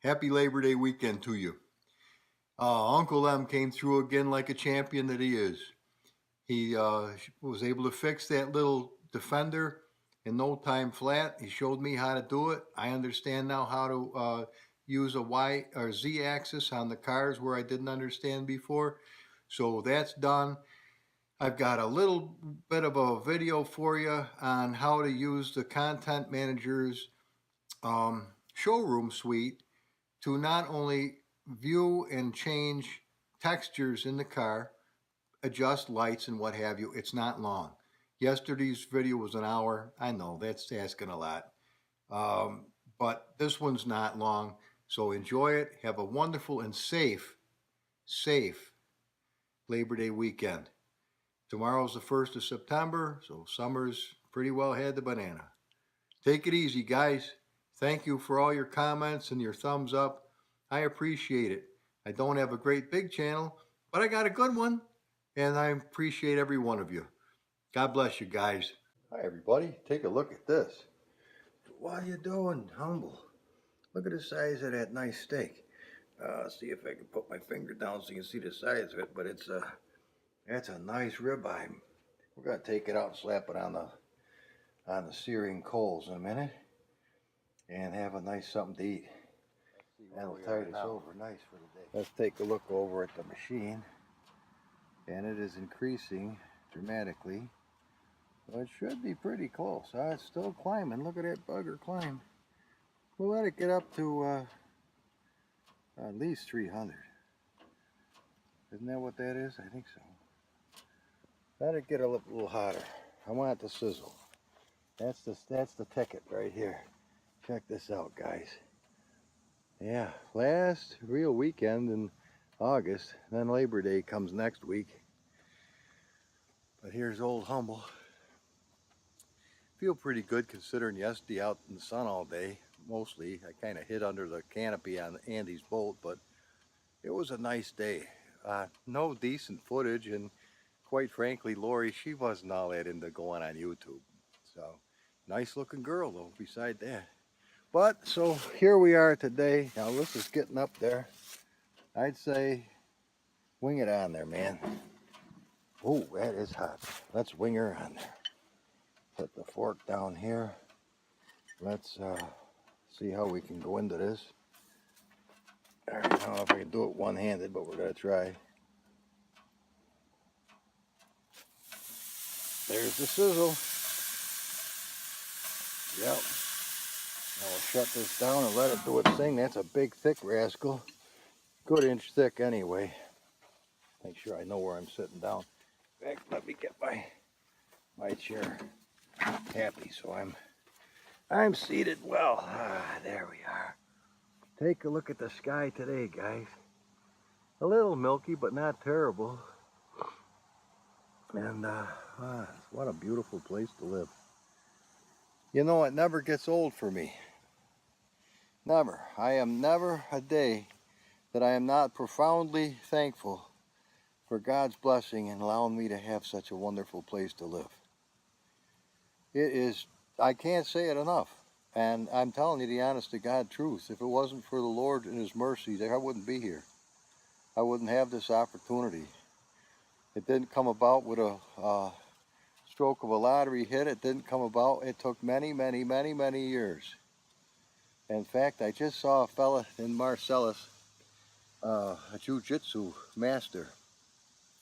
Happy Labor Day weekend to you. Uncle M came through again like a champion that he is. He was able to fix that little defender in no time flat. He showed me how to do it. I understand now how to use a Y or Z axis on the cars where I didn't understand before. So that's done. I've got a little bit of a video for you on how to use the Content Manager's showroom suite to not only view and change textures in the car, adjust lights and what have you. It's not long. Yesterday's video was an hour. I know that's asking a lot. But this one's not long. So enjoy it. Have a wonderful and safe Labor Day weekend. Tomorrow's the 1st of September, so summer's pretty well had the banana. Take it easy, guys. Thank you for all your comments and your thumbs up. I appreciate it. I don't have a great big channel, but I got a good one, and I appreciate every one of you. God bless you, guys. Hi, everybody. Take a look at this. What are you doing, Humble? Look at the size of that nice steak. See if I can put my finger down so you can see the size of it, but that's a nice ribeye. We're gonna take it out and slap it on the searing coals in a minute, and have a nice something to eat. That'll tide us over nice for the day. Let's take a look over at the machine, and it is increasing dramatically. Well, it should be pretty close. It's still climbing. Look at that bugger climb. We'll let it get up to at least 300. Isn't that what that is? I think so. Let it get a little hotter. I want it to sizzle. That's the ticket right here. Check this out, guys. Yeah, last real weekend in August. Then Labor Day comes next week. But here's old Humble. Feel pretty good considering yesterday out in the sun all day. Mostly, I kind of hid under the canopy on Andy's boat, but it was a nice day. No decent footage, and quite frankly, Lori, she wasn't all that into going on YouTube. So, nice looking girl though, beside that. But, so here we are today. Now this is getting up there. I'd say, wing it on there, man. Oh, that is hot. Let's wing her on there. Put the fork down here. Let's see how we can go into this. I don't know if I can do it one-handed, but we're going to try. There's the sizzle. Yep. Now we'll shut this down and let it do its thing. That's a big, thick rascal. Good inch thick anyway. Make sure I know where I'm sitting down. In fact, let me get my chair happy so I'm seated well. There we are. Take a look at the sky today, guys. A little milky, but not terrible. And what a beautiful place to live. You know, it never gets old for me. Never. I am never a day that I am not profoundly thankful for God's blessing in allowing me to have such a wonderful place to live. It is, I can't say it enough. And I'm telling you the honest to God truth. If it wasn't for the Lord and His mercy, I wouldn't be here. I wouldn't have this opportunity. It didn't come about with a stroke of a lottery hit. It didn't come about. It took many, many, many, many years. In fact, I just saw a fella in Marcellus, a jiu-jitsu master.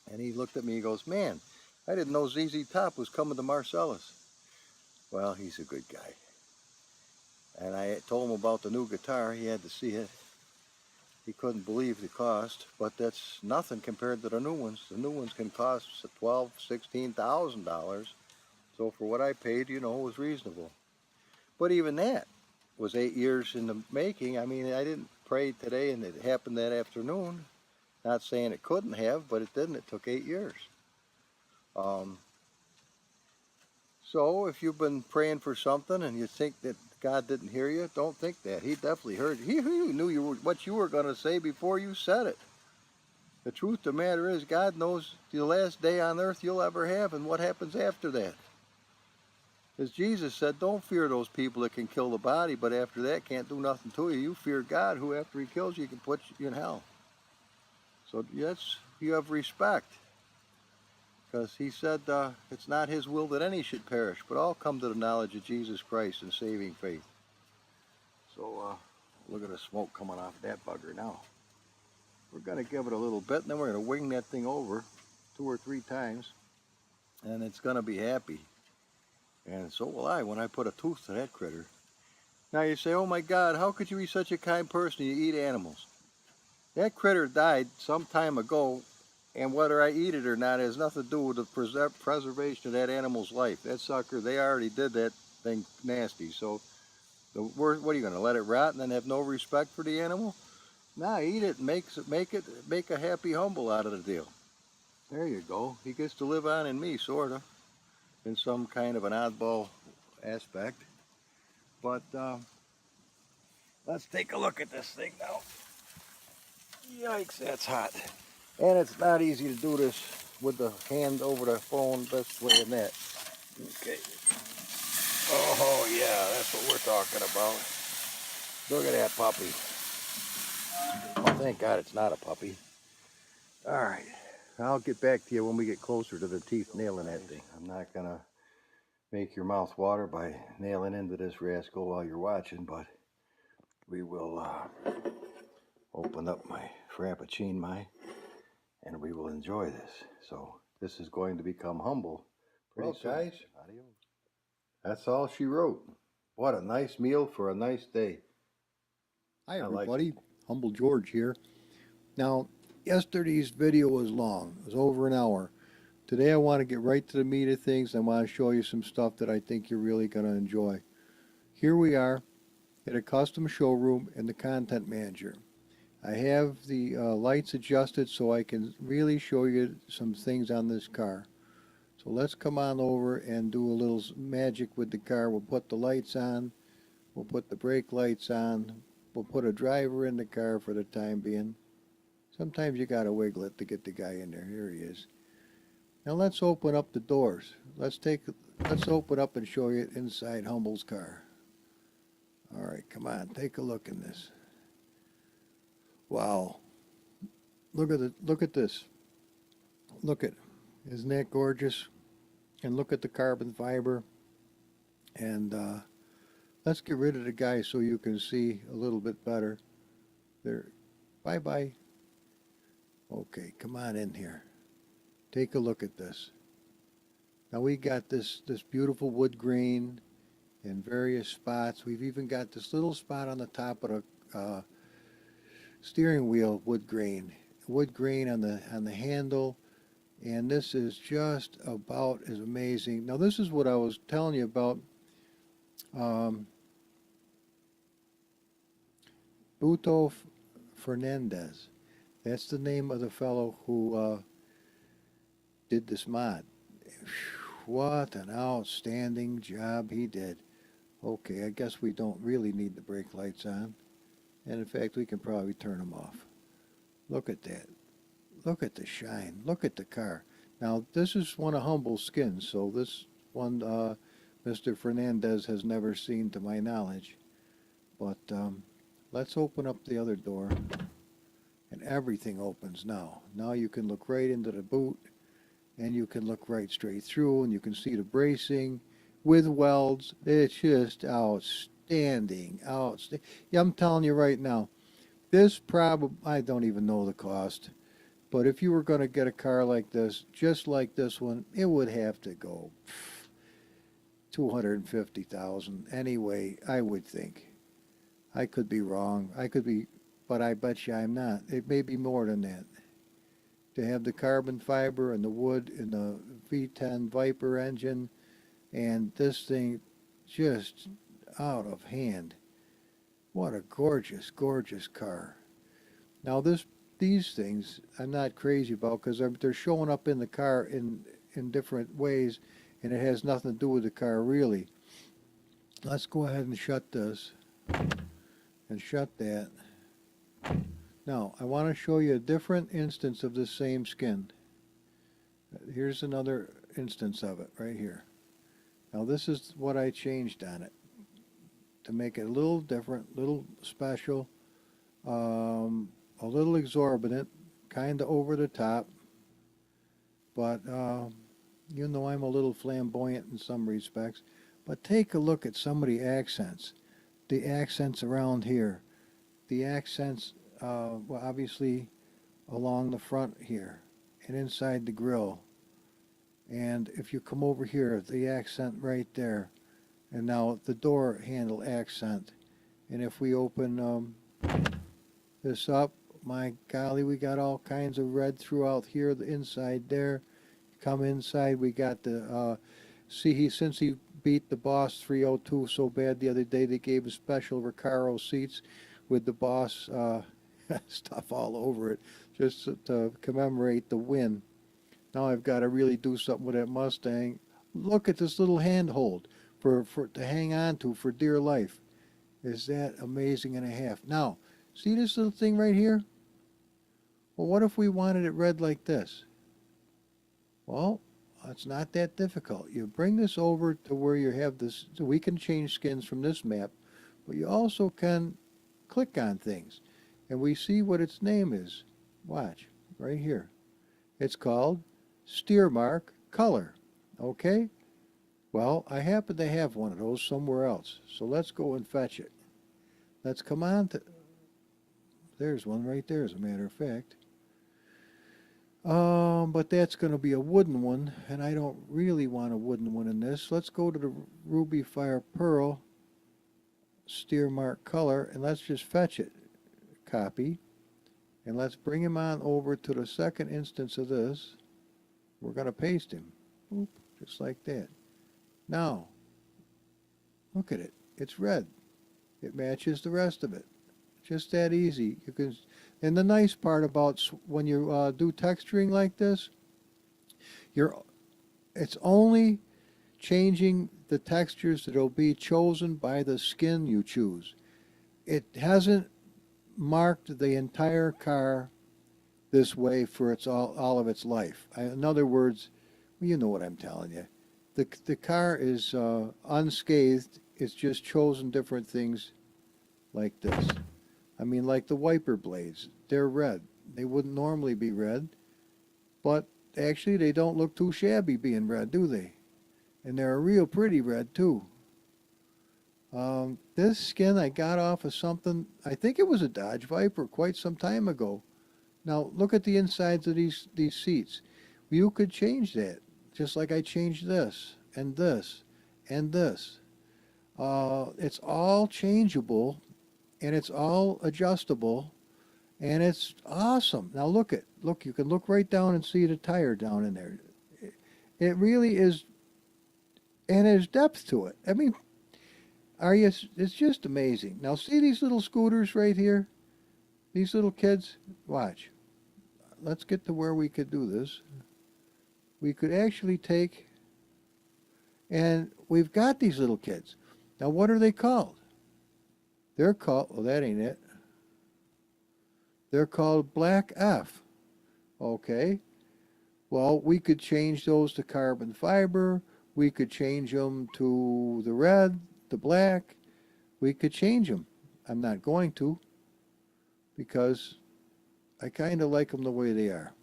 And he looked at me and goes, "Man, I didn't know ZZ Top was coming to Marcellus." Well, he's a good guy. And I told him about the new guitar. He had to see it. He couldn't believe the cost, but that's nothing compared to the new ones. The new ones can cost $12,000, $16,000. So for what I paid, you know, it was reasonable. But even that was 8 years in the making. I mean, I didn't pray today and it happened that afternoon. Not saying it couldn't have, but it didn't. It took 8 years. So if you've been praying for something and you think that God didn't hear you, don't think that. He definitely heard you. He knew what you were going to say before you said it. The truth of the matter is, God knows the last day on earth you'll ever have and what happens after that. As Jesus said, don't fear those people that can kill the body, but after that can't do nothing to you. You fear God, who after he kills you can put you in hell. So yes, you have respect. Because he said it's not his will that any should perish, but all come to the knowledge of Jesus Christ and saving faith. So look at the smoke coming off that bugger now. We're going to give it a little bit, and then we're going to wing that thing over 2 or 3 times, and it's going to be happy. And so will I when I put a tooth to that critter. Now you say, oh my God, how could you be such a kind person? You eat animals. That critter died some time ago, and whether I eat it or not has nothing to do with the preservation of that animal's life. That sucker, they already did that thing nasty. So what are you going to let it rot and then have no respect for the animal? Nah, eat it and make a happy humble out of the deal. There you go. He gets to live on in me, sort of, in some kind of an oddball aspect. But let's take a look at this thing now. Yikes, that's hot. And it's not easy to do this with the hand over the phone this way and that. Okay. Oh yeah, that's what we're talking about. Look at that puppy. Oh, thank God it's not a puppy. All right, I'll get back to you when we get closer to the teeth nailing that thing. I'm not gonna make your mouth water by nailing into this rascal while you're watching, but we will open up my Frappuccino, and we will enjoy this. So this is going to become humble pretty soon. Guys, adios. That's all she wrote. What a nice meal for a nice day. Hi everybody, Humble George here. Now, yesterday's video was long. It was over an hour. Today I want to get right to the meat of things. I want to show you some stuff that I think you're really going to enjoy. Here we are at a custom showroom in the Content Manager. I have the lights adjusted so I can really show you some things on this car. So let's come on over and do a little magic with the car. We'll put the lights on. We'll put the brake lights on. We'll put a driver in the car for the time being. Sometimes you gotta wiggle it to get the guy in there. Here he is. Now let's open up the doors. Let's open up and show you inside Humble's car. All right, come on, take a look in this. Wow. Look at this. Look at, isn't that gorgeous? And look at the carbon fiber. And let's get rid of the guy so you can see a little bit better. There. Bye-bye. Okay, come on in here. Take a look at this. Now we got this beautiful wood grain in various spots. We've even got this little spot on the top of the steering wheel, wood grain on the handle, and this is just about as amazing. Now this is what I was telling you about. Buto Fernandez. That's the name of the fellow who did this mod. What an outstanding job he did. Okay, I guess we don't really need the brake lights on. And in fact, we can probably turn them off. Look at that. Look at the shine. Look at the car. Now, this is one of Humble's skins, so this one Mr. Fernandez has never seen to my knowledge. But let's open up the other door. And everything opens now. Now you can look right into the boot, and you can look right straight through, and you can see the bracing with welds. It's just outstanding. Yeah, I'm telling you right now, this probably, I don't even know the cost, but if you were going to get a car like this, just like this one, it would have to go $250,000 anyway, I would think. I could be wrong. But I bet you I'm not. It may be more than that. To have the carbon fiber and the wood in the V10 Viper engine, and this thing just out of hand. What a gorgeous, gorgeous car. Now these things I'm not crazy about because they're showing up in the car in different ways, and it has nothing to do with the car really. Let's go ahead and shut this and shut that. Now, I want to show you a different instance of the same skin. Here's another instance of it right here. Now this is what I changed on it to make it a little different, little special, a little exorbitant, kind of over the top, but you know I'm a little flamboyant in some respects. But take a look at some of the accents around here, the accents, well, obviously along the front here and inside the grill. And if you come over here, the accent right there. And now the door handle accent. And if we open this up, my golly, we got all kinds of red throughout here, the inside there. Come inside, we got the, see, since he beat the Boss 302 so bad the other day, they gave us special Recaro seats with the Boss stuff all over it, just to commemorate the win. Now I've got to really do something with that Mustang. Look at this little handhold for to hang on to for dear life. Is that amazing and a half? Now, see this little thing right here? Well, what if we wanted it red like this? Well, it's not that difficult. You bring this over to where you have this, so we can change skins from this map, but you also can click on things. And we see what its name is. Watch, right here. It's called Steer Mark Color. Okay? Well, I happen to have one of those somewhere else. So let's go and fetch it. Let's come on to... There's one right there, as a matter of fact. But that's going to be a wooden one, and I don't really want a wooden one in this. Let's go to the Ruby Fire Pearl Steer Mark Color, and let's just fetch it. Copy. And let's bring him on over to the second instance of this. We're going to paste him. Oop, just like that. Now, look at it. It's red. It matches the rest of it. Just that easy. You can, and the nice part about when you do texturing like this, it's only changing the textures that'll be chosen by the skin you choose. It hasn't marked the entire car this way for all of its life. In other words, well, you know what I'm telling you. The car is unscathed. It's just chosen different things like this. I mean, like the wiper blades, they're red. They wouldn't normally be red, but actually they don't look too shabby being red, do they? And they're a real pretty red too. This skin I got off of something, I think it was a Dodge Viper quite some time ago. Now look at the insides of these seats. You could change that, just like I changed this, and this, and this. It's all changeable, and it's all adjustable, and it's awesome. Now look, you can look right down and see the tire down in there. It really is, and there's depth to it. I mean, it's just amazing. Now see these little scooters right here? These little kids? Watch. Let's get to where we could do this. We could actually take, and we've got these little kids. Now what are they called? They're called, well, that ain't it. They're called Black F. Okay. Well, we could change those to carbon fiber. We could change them to the red, the black. We could change them. I'm not going to, because I kind of like them the way they are.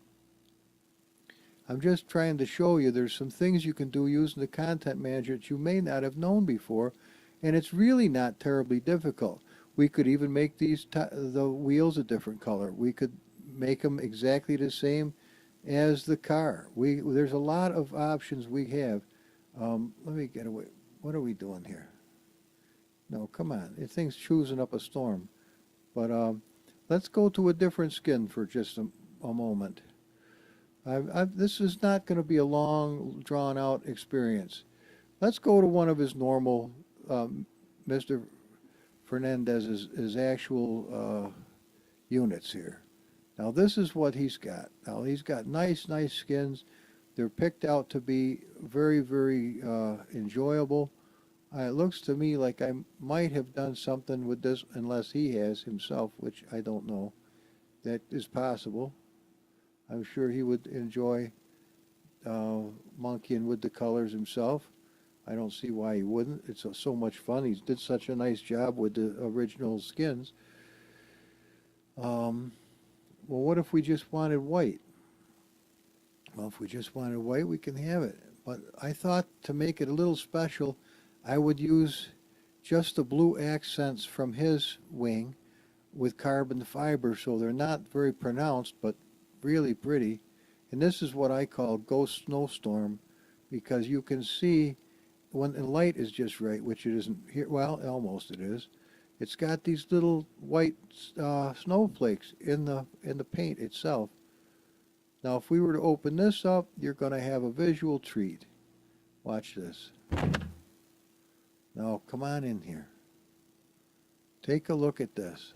I'm just trying to show you there's some things you can do using the content manager that you may not have known before, and it's really not terribly difficult. We could even make the wheels a different color. We could make them exactly the same as the car. There's a lot of options we have. Let me get away. What are we doing here? No, come on. This thing's choosing up a storm. But let's go to a different skin for just a moment. This is not going to be a long, drawn-out experience. Let's go to one of his normal, Mr. Fernandez's his actual units here. Now this is what he's got. Now he's got nice skins. They're picked out to be very, very enjoyable. It looks to me like I might have done something with this, unless he has himself, which I don't know. That is possible. I'm sure he would enjoy monkeying with the colors himself. I don't see why he wouldn't. It's so much fun. He did such a nice job with the original skins. Um, well, what if we just wanted white? Well, if we just wanted white, we can have it. But I thought to make it a little special, I would use just the blue accents from his wing with carbon fiber, so they're not very pronounced, but really pretty. And this is what I call Ghost Snowstorm, because you can see when the light is just right, which it isn't here. Well, almost it is. It's got these little white snowflakes in the paint itself. Now, if we were to open this up, you're going to have a visual treat. Watch this. Now, come on in here. Take a look at this.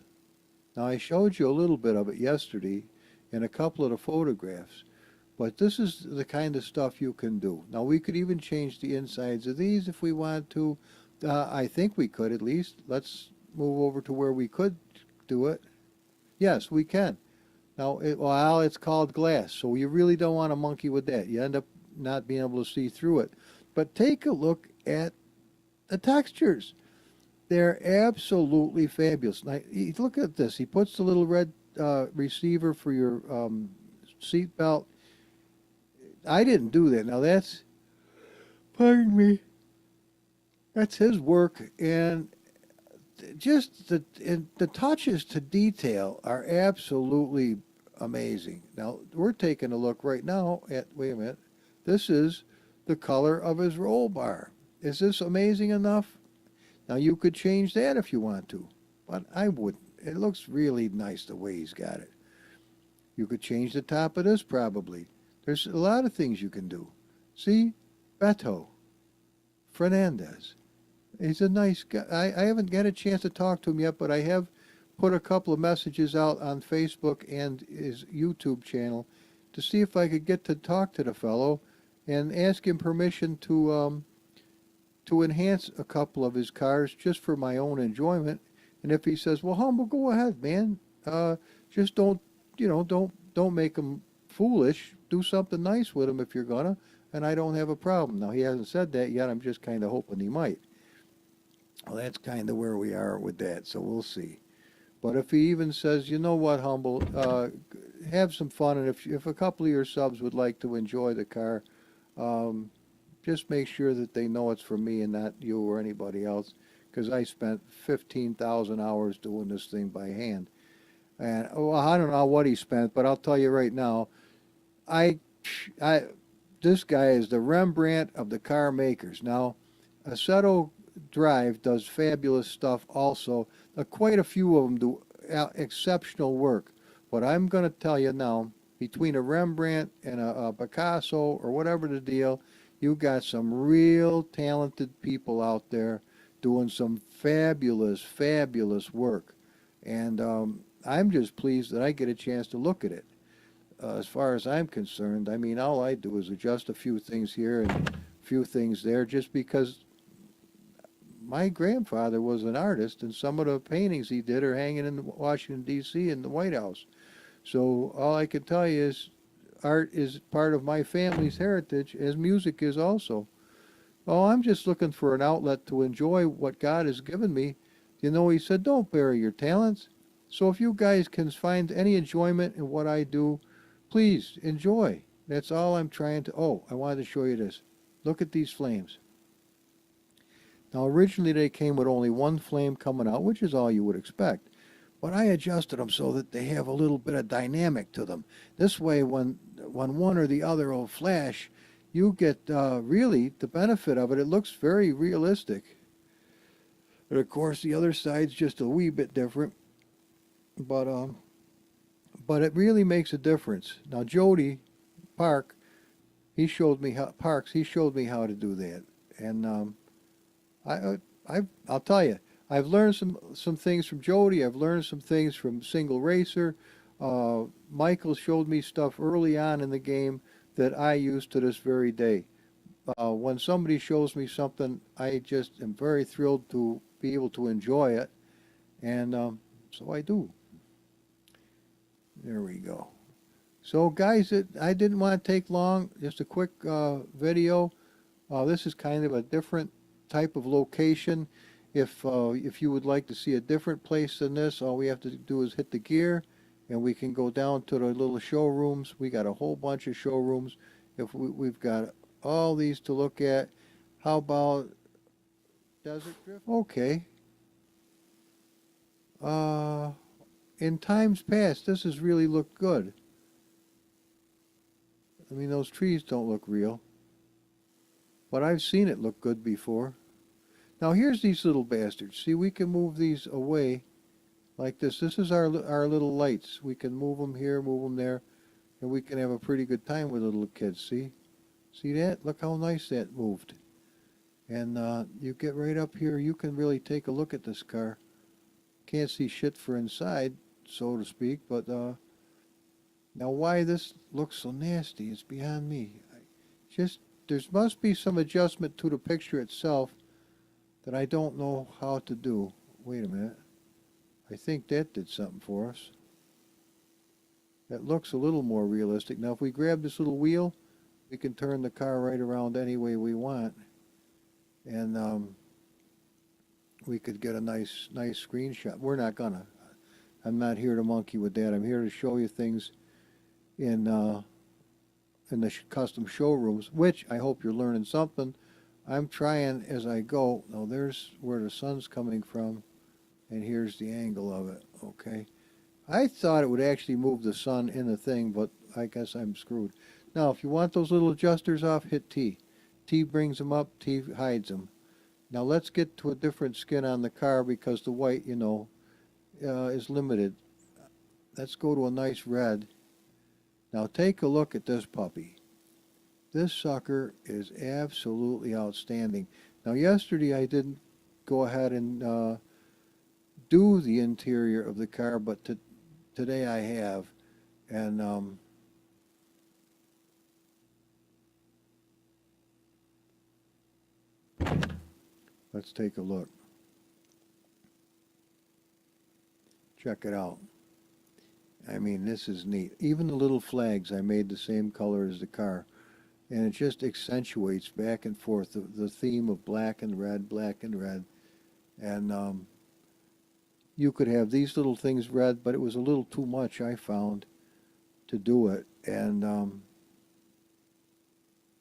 Now, I showed you a little bit of it yesterday in a couple of the photographs, but this is the kind of stuff you can do. Now, we could even change the insides of these if we want to. I think we could at least. Let's move over to where we could do it. Yes, we can. Now, well, it's called glass, so you really don't want to monkey with that. You end up not being able to see through it. But take a look at the textures. They're absolutely fabulous. Now, look at this. He puts the little red receiver for your seat belt. I didn't do that. Now, that's, pardon me, that's his work. And just the touches to detail are absolutely amazing. Now, we're taking a look right now at, wait a minute, this is the color of his roll bar. Is this amazing enough? Now, you could change that if you want to, but I wouldn't. It looks really nice the way he's got it. You could change the top of this probably. There's a lot of things you can do. See? Beto Fernandez. He's a nice guy. I haven't got a chance to talk to him yet, but I have put a couple of messages out on Facebook and his YouTube channel to see if I could get to talk to the fellow and ask him permission to enhance a couple of his cars just for my own enjoyment. And if he says, "Well, Humble, go ahead, man. Just don't make them foolish. Do something nice with them if you're gonna." And I don't have a problem. Now, he hasn't said that yet. I'm just kind of hoping he might. Well, that's kind of where we are with that, so we'll see. But if he even says, "You know what, Humble, have some fun, and if a couple of your subs would like to enjoy the car, just make sure that they know it's from me and not you or anybody else, because I spent 15,000 hours doing this thing by hand." And well, I don't know what he spent, but I'll tell you right now, this guy is the Rembrandt of the car makers. Now, Assetto Drive does fabulous stuff also. Quite a few of them do exceptional work. But I'm going to tell you now, between a Rembrandt and a Picasso or whatever the deal, you got some real talented people out there doing some fabulous, fabulous work. And I'm just pleased that I get a chance to look at it. As far as I'm concerned, I mean, all I do is adjust a few things here and a few things there, just because my grandfather was an artist, and some of the paintings he did are hanging in Washington, D.C. in the White House. So all I can tell you is art is part of my family's heritage, as music is also. Oh, I'm just looking for an outlet to enjoy what God has given me. You know, he said, don't bury your talents. So if you guys can find any enjoyment in what I do, please enjoy. That's all I'm trying to... Oh, I wanted to show you this. Look at these flames. Now, originally they came with only one flame coming out, which is all you would expect. But I adjusted them so that they have a little bit of dynamic to them. This way, when one or the other will flash, you get really the benefit of it. It looks very realistic. And of course, the other side's just a wee bit different. But it really makes a difference. Now, Jody Park, he showed me how to do that. And I'll tell you, I've learned some things from Jody. I've learned some things from Single Racer. Michael showed me stuff early on in the game that I use to this very day. When somebody shows me something, I just am very thrilled to be able to enjoy it. And so I do. There we go. So guys, I didn't want to take long. Just a quick video. This is kind of a different type of location. If you would like to see a different place than this, all we have to do is hit the gear, and we can go down to the little showrooms. We got a whole bunch of showrooms. We've got all these to look at. How about Desert Drift? Okay. Uh, in times past, this has really looked good. I mean, those trees don't look real, but I've seen it look good before. Now here's these little bastards. See, we can move these away like this. This is our little lights. We can move them here, move them there, and we can have a pretty good time with little kids. See that? Look how nice that moved. And you get right up here, you can really take a look at this car. Can't see shit for inside, so to speak, but now why this looks so nasty is beyond me. There must be some adjustment to the picture itself that I don't know how to do. Wait a minute. I think that did something for us. That looks a little more realistic. Now if we grab this little wheel, we can turn the car right around any way we want. And we could get a nice screenshot. We're not gonna. I'm not here to monkey with that. I'm here to show you things in the custom showrooms, which I hope you're learning something. I'm trying as I go. Now there's where the sun's coming from, and here's the angle of it. Okay, I thought it would actually move the sun in the thing, but I guess I'm screwed. Now if you want those little adjusters off, hit T. T brings them up, T hides them. Now let's get to a different skin on the car because the white, you know, is limited. Let's go to a nice red. Now take a look at this puppy. This sucker is absolutely outstanding. Now yesterday I didn't go ahead and do the interior of the car, but today I have. And let's take a look. Check it out. I mean, this is neat. Even the little flags I made the same color as the car. And it just accentuates back and forth the theme of black and red, black and red. And you could have these little things red, but it was a little too much, I found, to do it. And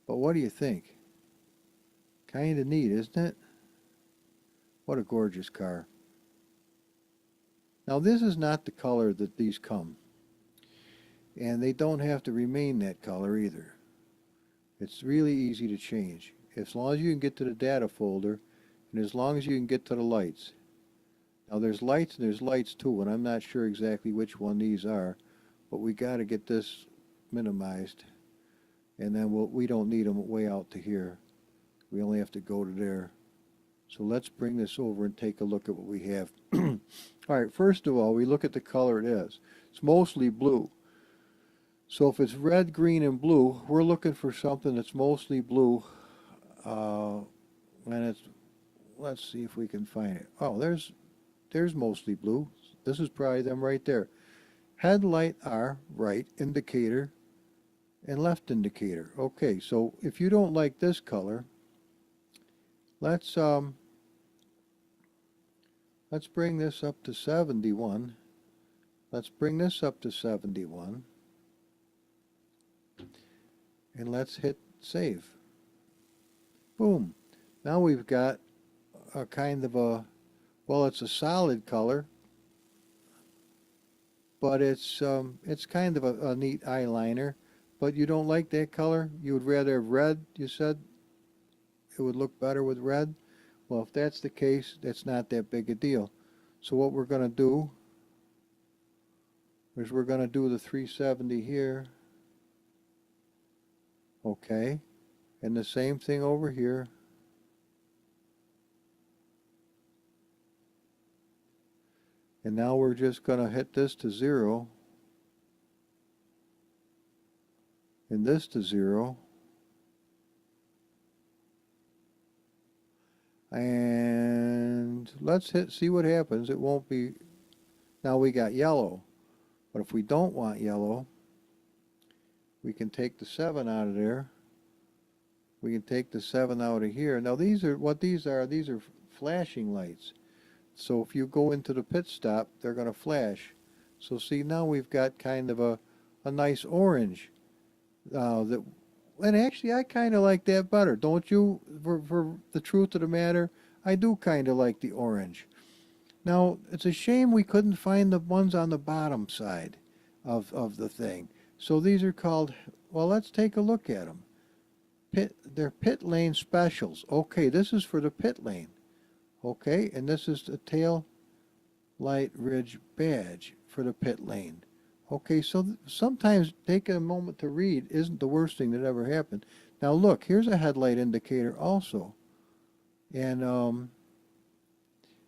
but what do you think? Kind of neat, isn't it? What a gorgeous car. Now this is not the color that these come. And they don't have to remain that color either. It's really easy to change. As long as you can get to the data folder, and as long as you can get to the lights. Now there's lights and there's lights too, and I'm not sure exactly which one these are, but we got to get this minimized. And then we don't need them way out to here. We only have to go to there. So let's bring this over and take a look at what we have. All right, first of all, we look at the color it is. It's mostly blue. So if it's red, green, and blue, we're looking for something that's mostly blue. And it's, let's see if we can find it. Oh, there's mostly blue. This is probably them right there. Headlight R, right indicator, and left indicator. Okay, so if you don't like this color, let's bring this up to 71. Let's bring this up to 71. And let's hit save. Boom. Now we've got a kind of a, well, it's a solid color, but it's kind of a neat eyeliner. But you don't like that color? You would rather have red, you said? It would look better with red? Well, if that's the case, that's not that big a deal. So what we're going to do is we're going to do the 370 here. Okay. And the same thing over here. And now we're just going to hit this to 0. And this to 0. And let's see what happens. It won't be, now we got yellow. But if we don't want yellow, we can take the 7 out of there. We can take the 7 out of here. Now these are what these are. These are flashing lights. So if you go into the pit stop, they're going to flash. So see, now we've got kind of a nice orange. That, and actually I kind of like that better, don't you? For the truth of the matter, I do kind of like the orange. Now it's a shame we couldn't find the ones on the bottom side of the thing. So these are called. Well, let's take a look at them. They're pit lane specials. Okay, this is for the pit lane. Okay, and this is the tail light ridge badge for the pit lane. Okay, so sometimes taking a moment to read isn't the worst thing that ever happened. Now look, here's a headlight indicator also. And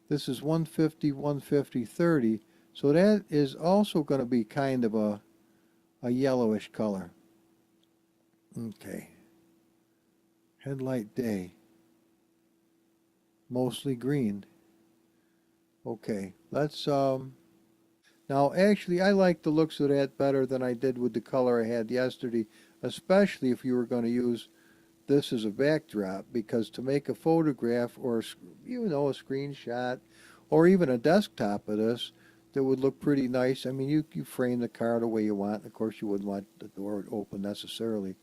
this is 150, 150, 30. So that is also going to be kind of a yellowish color. Okay. Headlight day. Mostly green. Okay, let's now actually I like the looks of that better than I did with the color I had yesterday, especially if you were going to use this as a backdrop, because to make a photograph or a screenshot or even a desktop of this that would look pretty nice. I mean, you frame the car the way you want. Of course you wouldn't want the door open necessarily,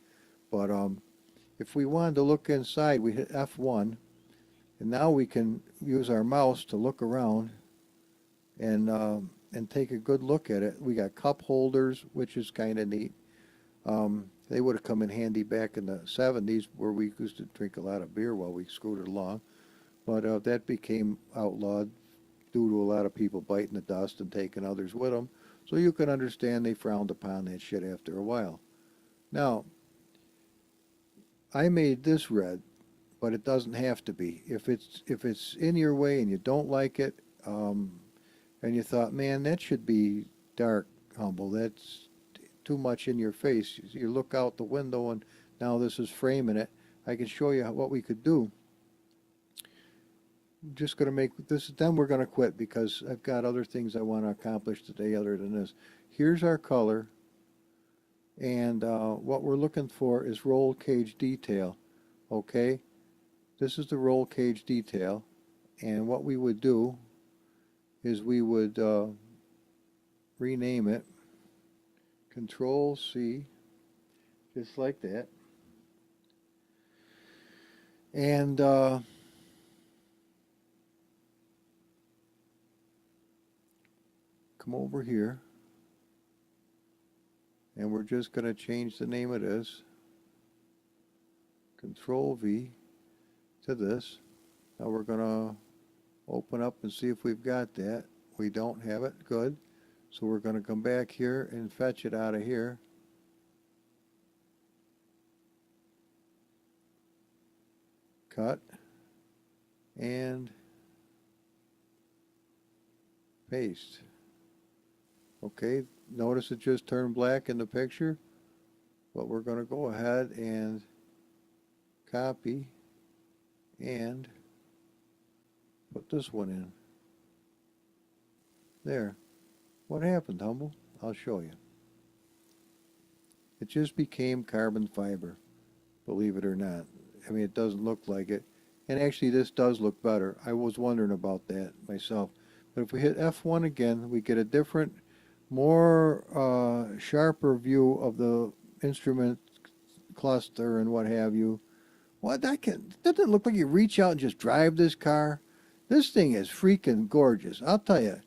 but if we wanted to look inside, we hit F1. And now we can use our mouse to look around and take a good look at it. We got cup holders, which is kind of neat. They would have come in handy back in the 70s where we used to drink a lot of beer while we scooted along. But that became outlawed due to a lot of people biting the dust and taking others with them. So you can understand they frowned upon that shit after a while. Now, I made this red, but it doesn't have to be. If it's in your way and you don't like it, and you thought, man, that should be dark, Humble. That's too much in your face. You look out the window and now this is framing it. I can show you what we could do. I'm just going to make this, then we're going to quit because I've got other things I want to accomplish today other than this. Here's our color, and what we're looking for is roll cage detail. Okay, this is the roll cage detail, and what we would do is we would rename it Control C, just like that, and come over here, and we're just going to change the name of this, Control V, to this. Now we're going to open up and see if we've got that. We don't have it. Good. So we're going to come back here and fetch it out of here. Cut. And paste. Okay, notice it just turned black in the picture. But we're going to go ahead and copy and put this one in. There. What happened, Humble? I'll show you. It just became carbon fiber, believe it or not. I mean, it doesn't look like it. And actually, this does look better. I was wondering about that myself. But if we hit F1 again, we get a different, more sharper view of the instrument cluster and what have you. What, doesn't it look like you reach out and just drive this car? This thing is freaking gorgeous. I'll tell you,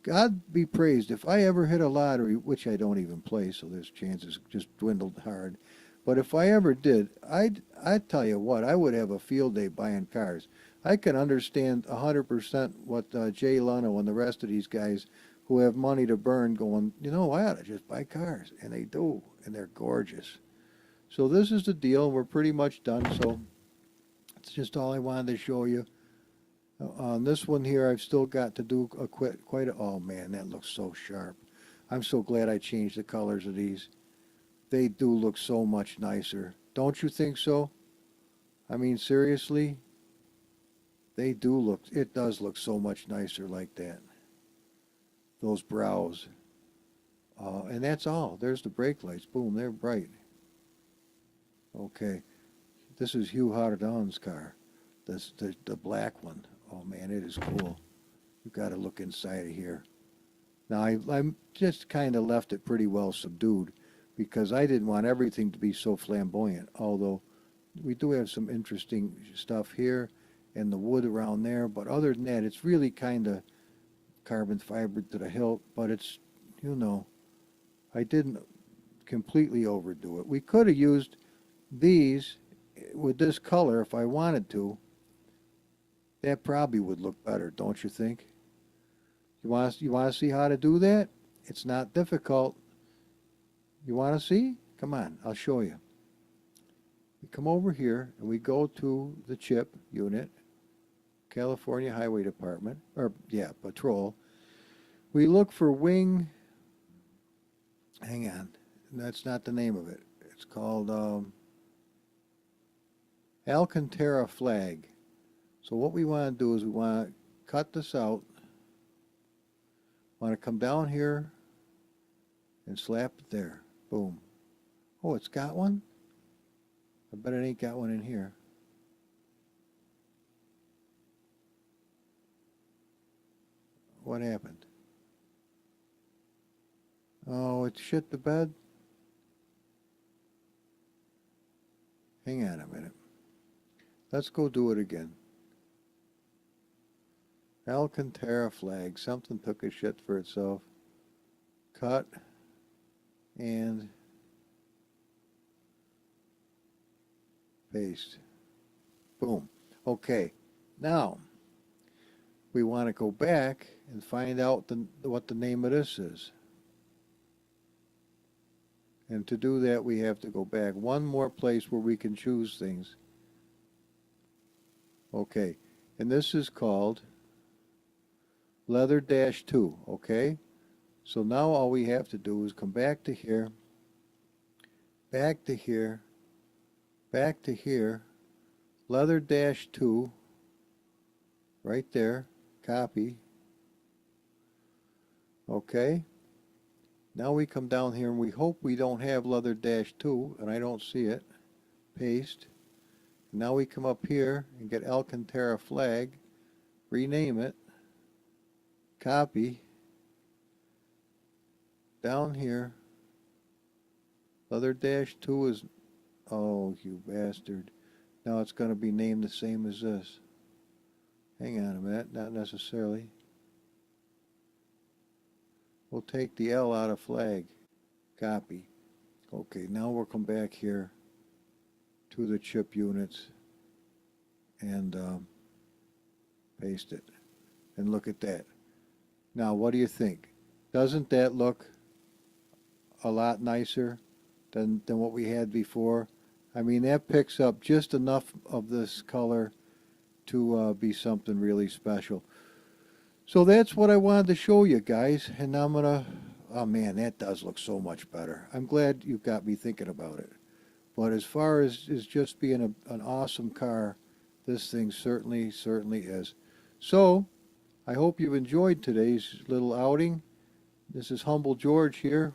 God be praised. If I ever hit a lottery, which I don't even play, so there's chances just dwindled hard. But if I ever did, I'd tell you what, I would have a field day buying cars. I can understand 100% what Jay Leno and the rest of these guys who have money to burn going, you know, I ought to just buy cars. And they do, and they're gorgeous. So this is the deal. We're pretty much done. So that's just all I wanted to show you. On this one here, I've still got to do oh man, that looks so sharp. I'm so glad I changed the colors of these. They do look so much nicer. Don't you think so? I mean, seriously? They do look, it does look so much nicer like that. Those brows. And that's all. There's the brake lights. Boom, they're bright. Okay. This is Hugh Hardon's car. This the black one. Oh man, it is cool. You've got to look inside of here. Now I just kind of left it pretty well subdued because I didn't want everything to be so flamboyant. Although we do have some interesting stuff here and the wood around there. But other than that, it's really kind of carbon fiber to the hilt. But it's, you know, I didn't completely overdo it. We could have used these with this color if I wanted to. That probably would look better, don't you think? You want to see how to do that? It's not difficult. You want to see? Come on, I'll show you. We come over here and we go to the chip unit, California Highway Department, or yeah, Patrol. We look for wing, hang on, that's not the name of it. It's called Alcantara flag. So what we want to do is we want to cut this out. Want to come down here and slap it there. Boom. Oh, it's got one? I bet it ain't got one in here. What happened? Oh, it shit the bed? Hang on a minute. Let's go do it again. Alcantara flag. Something took a shit for itself. Cut and paste. Boom. Okay. Now we want to go back and find out what the name of this is. And to do that, we have to go back one more place where we can choose things. Okay. And this is called leather-2, okay? So now all we have to do is come back to here, back to here, back to here, leather-2, right there, copy. Okay? Now we come down here and we hope we don't have leather-2, and I don't see it. Paste. Now we come up here and get Alcantara flag, rename it, copy, down here, leather-2 is, oh you bastard, now it's going to be named the same as this. Hang on a minute, not necessarily. We'll take the L out of flag, copy. Okay, now we'll come back here to the chip units and paste it. And look at that. Now, what do you think? Doesn't that look a lot nicer than what we had before? I mean, that picks up just enough of this color to be something really special. So that's what I wanted to show you guys. And now I'm going to, oh man, that does look so much better. I'm glad you got me thinking about it. But as far as just being an awesome car, this thing certainly is. So, I hope you've enjoyed today's little outing. This is Humble George here.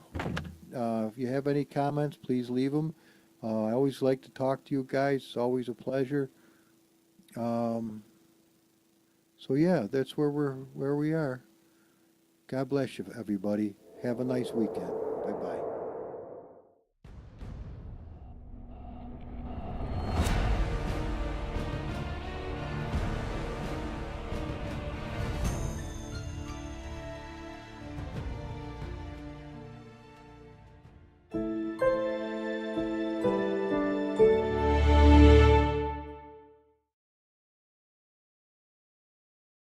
If you have any comments, please leave them. I always like to talk to you guys. It's always a pleasure. So yeah, that's where we are. God bless you, everybody. Have a nice weekend. Bye-bye.